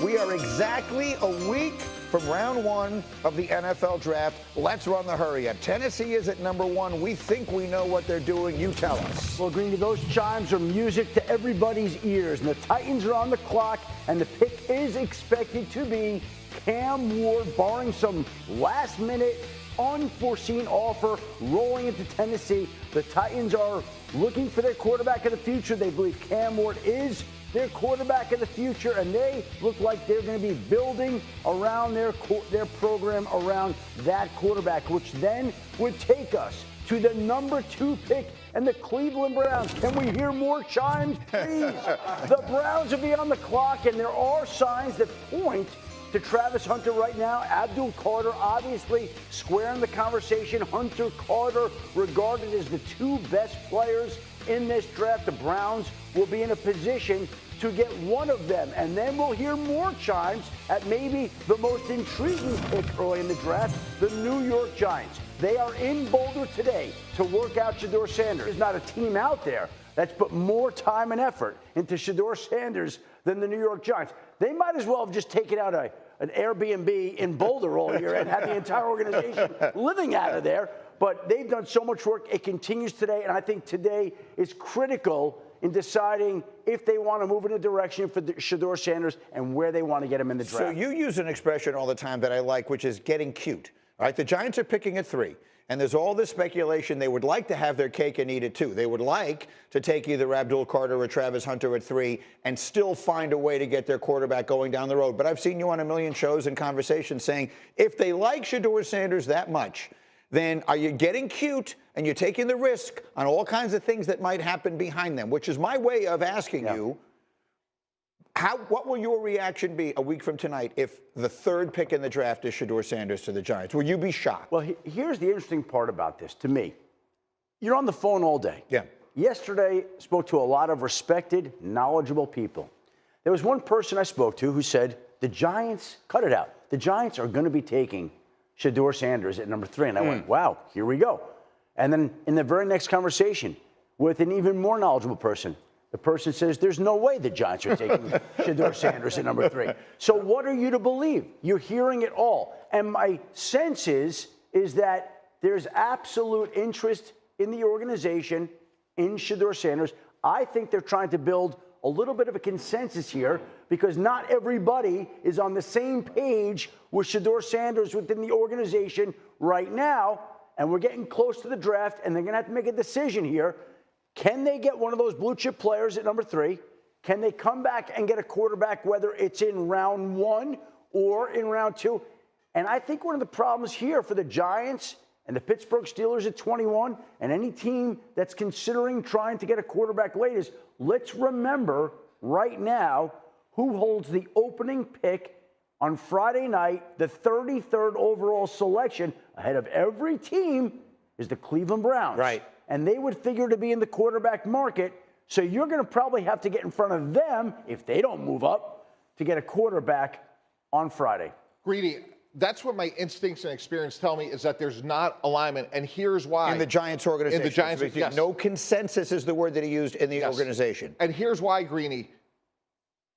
We are exactly a week from round one of the NFL draft. Let's run the hurry. Tennessee is at number one. We think we know what they're doing. You tell us. Well, Greeny, those chimes are music to everybody's ears. And the Titans are on the clock, and the pick is expected to be Cam Ward, barring some last-minute, unforeseen offer rolling into Tennessee. The Titans are looking for their quarterback of the future. They believe Cam Ward is their quarterback of the future, and they look like they're going to be building around their program around that quarterback, which then would take us to the number 2 pick and the Cleveland Browns. Can we hear more chimes, please? The Browns will be on the clock, and there are signs that point to Travis Hunter right now. Abdul Carter obviously squaring the conversation. Hunter, Carter regarded as the 2 best players in this draft. The Browns will be in a position to get one of them, and then we'll hear more chimes at maybe the most intriguing pick early in the draft, the New York Giants. They are in Boulder today to work out Shedeur Sanders. There's not a team out there that's put more time and effort into Shedeur Sanders than the New York Giants. They might as well have just taken out an Airbnb in Boulder all year and had the entire organization living out of there. But they've done so much work. It continues today, and I think today is critical in deciding if they want to move in a direction for Shedeur Sanders and where they want to get him in the draft. So you use an expression all the time that I like, which is getting cute. All right, the Giants are picking at 3. And there's all this speculation they would like to have their cake and eat it too. They would like to take either Abdul Carter or Travis Hunter at 3 and still find a way to get their quarterback going down the road. But I've seen you on a million shows and conversations saying if they like Shedeur Sanders that much, then are you getting cute and you're taking the risk on all kinds of things that might happen behind them, which is my way of asking you, what will your reaction be a week from tonight if the 3rd pick in the draft is Shedeur Sanders to the Giants? Will you be shocked? Well, here's the interesting part about this to me. You're on the phone all day. Yeah. Yesterday, spoke to a lot of respected, knowledgeable people. There was one person I spoke to who said, the Giants, cut it out, the Giants are going to be taking Shedeur Sanders at number 3. And I went, wow, here we go. And then in the very next conversation with an even more knowledgeable person, the person says, there's no way the Giants are taking Shedeur Sanders at number 3. So what are you to believe? You're hearing it all. And my sense is that there's absolute interest in the organization in Shedeur Sanders. I think they're trying to build a little bit of a consensus here because not everybody is on the same page with Shedeur Sanders within the organization right now. And we're getting close to the draft, and they're going to have to make a decision here. Can they get one of those blue chip players at number 3? Can they come back and get a quarterback, whether it's in round 1 or in round 2? And I think one of the problems here for the Giants and the Pittsburgh Steelers at 21 and any team that's considering trying to get a quarterback late is let's remember right now who holds the opening pick on Friday night, the 33rd overall selection ahead of every team is the Cleveland Browns. Right. And they would figure to be in the quarterback market. So you're going to probably have to get in front of them, if they don't move up, to get a quarterback on Friday. Greedy, that's what my instincts and experience tell me is that there's not alignment. And here's why. In the Giants organization. In the Giants, yes. No consensus is the word that he used in the organization. And here's why, Greeny.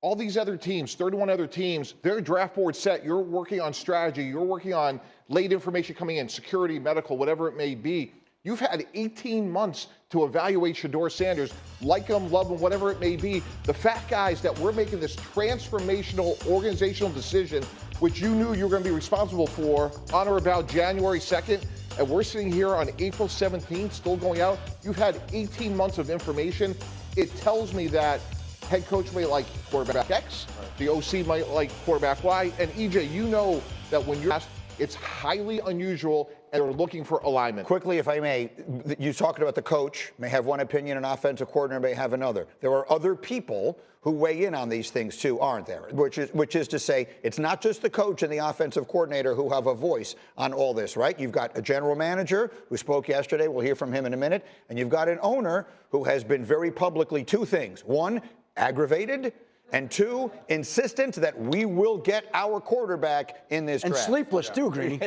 All these other teams, 31 other teams, their draft board set. You're working on strategy. You're working on late information coming in, security, medical, whatever it may be. You've had 18 months to evaluate Shedeur Sanders, like him, love him, whatever it may be. The fact, guys, that we're making this transformational organizational decision, which you knew you were going to be responsible for on or about January 2nd, and we're sitting here on April 17th, still going out. You've had 18 months of information. It tells me that head coach may like quarterback X, the OC might like quarterback Y, and EJ, you know that when you're asked, it's highly unusual, and they're looking for alignment. Quickly, if I may, you talking about the coach may have one opinion, an offensive coordinator may have another. There are other people who weigh in on these things too, aren't there? Which is to say, it's not just the coach and the offensive coordinator who have a voice on all this, right? You've got a general manager who spoke yesterday. We'll hear from him in a minute. And you've got an owner who has been very publicly 2 things. 1, aggravated, and 2, insistent that we will get our quarterback in this draft. And sleepless too, Greeny.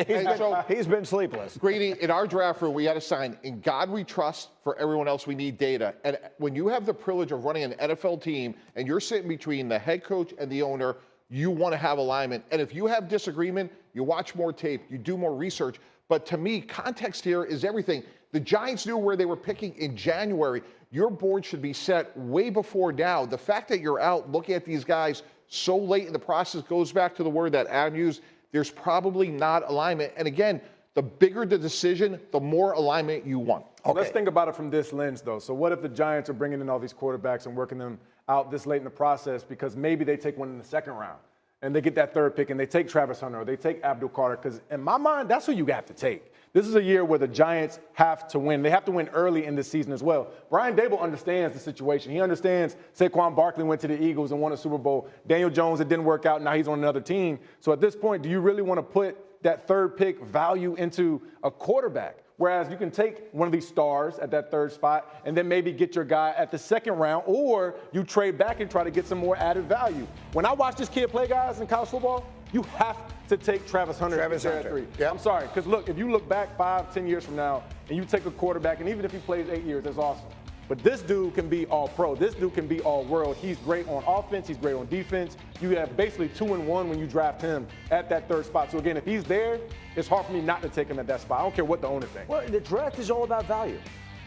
He's been sleepless. Greeny, in our draft room, we had a sign, in God we trust, for everyone else we need data. And when you have the privilege of running an NFL team and you're sitting between the head coach and the owner, you want to have alignment. And if you have disagreement, you watch more tape, you do more research. But to me, context here is everything. The Giants knew where they were picking in January. Your board should be set way before now. The fact that you're out looking at these guys so late in the process goes back to the word that Adam used. There's probably not alignment. And again, the bigger the decision, the more alignment you want. Okay. Let's think about it from this lens, though. So what if the Giants are bringing in all these quarterbacks and working them out this late in the process because maybe they take one in the second round and they get that third pick and they take Travis Hunter or they take Abdul Carter? Because in my mind, that's who you have to take. This is a year where the Giants have to win. They have to win early in the season as well. Brian Dable understands the situation. He understands Saquon Barkley went to the Eagles and won a Super Bowl. Daniel Jones, it didn't work out. Now he's on another team. So at this point, do you really want to put that third pick value into a quarterback? Whereas you can take one of these stars at that third spot and then maybe get your guy at the second round, or you trade back and try to get some more added value. When I watch this kid play, guys, in college football, you have to take Travis Hunter at 3. Yep. I'm sorry, because look, if you look back 5-10 years from now and you take a quarterback, and even if he plays 8 years, that's awesome. But this dude can be all pro. This dude can be all world. He's great on offense. He's great on defense. You have basically 2-1 when you draft him at that third spot. So again, if he's there, it's hard for me not to take him at that spot. I don't care what the owner thinks. Well, the draft is all about value.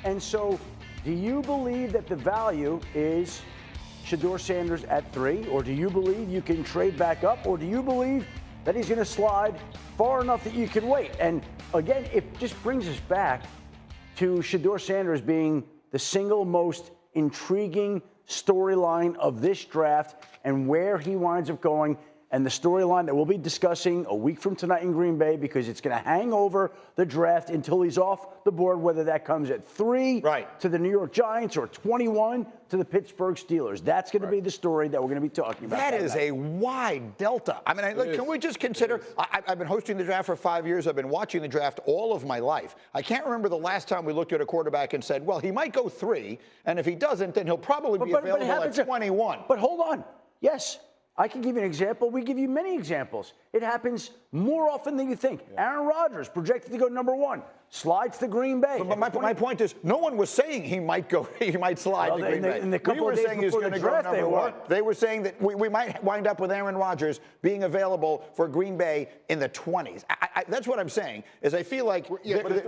And so do you believe that the value is Shedeur Sanders at 3, or do you believe you can trade back up, or do you believe that he's going to slide far enough that you can wait? And again, it just brings us back to Shedeur Sanders being the single most intriguing storyline of this draft and where he winds up going, and the storyline that we'll be discussing a week from tonight in Green Bay, because it's going to hang over the draft until he's off the board, whether that comes at 3 to the New York Giants or 21 to the Pittsburgh Steelers. That's going to be the story that we're going to be talking about. That is a wide delta. I mean, look, can we just consider, I've been hosting the draft for 5 years. I've been watching the draft all of my life. I can't remember the last time we looked at a quarterback and said, well, he might go 3, and if he doesn't, then he'll probably be available at 21. But hold on. Yes, I can give you an example. We give you many examples. It happens more often than you think. Aaron Rodgers, projected to go number 1, slides to Green Bay. But my point is, no one was saying he might slide to Green Bay. In the couple we were of days saying he was before going to the go draft, number 1. They were saying that we might wind up with Aaron Rodgers being available for Green Bay in the 20s. That's what I'm saying, is I feel like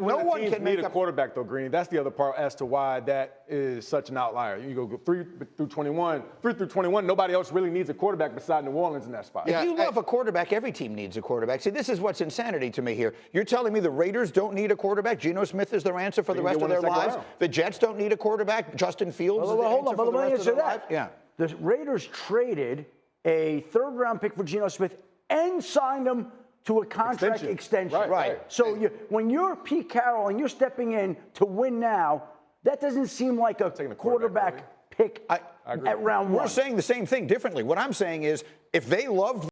no one can need a quarterback, though, Greeny. That's the other part as to why that is such an outlier. You go 3 through 21, nobody else really needs a quarterback beside New Orleans in that spot. If you love a quarterback, every team needs a quarterback. See, this is what's insanity to me here. You're telling me the Raiders don't need a quarterback? Geno Smith is their answer for the rest of their lives? The Jets don't need a quarterback? Justin Fields is the answer for the rest of their lives? Yeah. The Raiders traded a third-round pick for Geno Smith and signed him to a contract extension. Right. So when you're Pete Carroll and you're stepping in to win now, that doesn't seem like a quarterback pick at round 1. We're saying the same thing differently. What I'm saying is, if they loved